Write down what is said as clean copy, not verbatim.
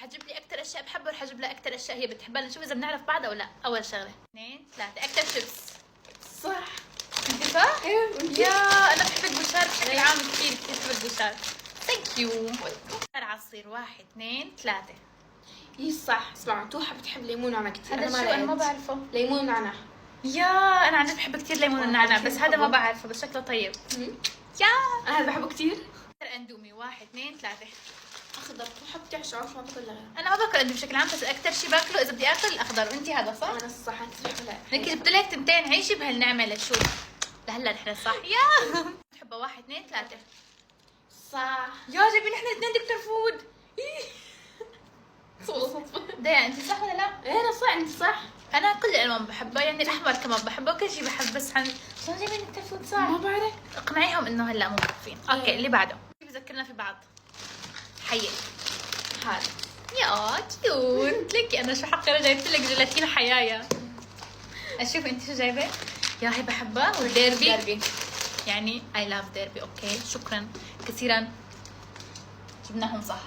راح اجيب لي اكثر اشياء بحبها وراح اجيب لها اكثر اشياء هي بتحبها، نشوف اذا بنعرف بعض او لا. اول شغله 2 3 اكثر شيبس. صح. انت صح؟ ايه وانتي؟ يا انا بحب البشار بشكل عام، كثير كثير بحب البشار. ثانك يو. عصير 1 2 3. ايه صح. اسمعوا توحة بتحب ليمون ونعناع كثير. هذا شو انا ما بعرفه. ليمون ونعناع. يا انا عن جد بحب كثير ليمون النعناع، بس هذا ما بعرفه بس شكله طيب. يا انا بحبه كثير. اندومي 1 2 3. اخضر. توحة بتعشقه ما باكل غيره. انا ما باكل اندومي بشكل عام، بس اكثر شيء باكله اذا بدي اكل الاخضر. وانت هذا صح؟ انا الصح. انت بتحبه لك جبت لك تنتين عيشي بهالنعمه لشو لهلا نحن صح. يا بحبها 1 2 3. صح. يا جايبين نحن اثنين دكتور فود. صدفة. ديا انت صح ولا لا؟ ايه انا صح. انت صح. انا كل الالوان بحبها، يعني الاحمر كمان بحبه وكل شيء بحب، بس شلون جايبين دكتور فود صح؟ ما بعرف. اقنعيهم انه هلا مو مكفين. اوكي اللي بعده بذكرنا في بعض. حيي هذا. يا كيوت. لكي انا شو حقيره جايبت لك جيلاتين حيايا. اشوف انت شو جايبه. يا هي بحبها وديربي. يعني اي لاف ديربي. اوكي شكرا كثيرا، جبناهم صح.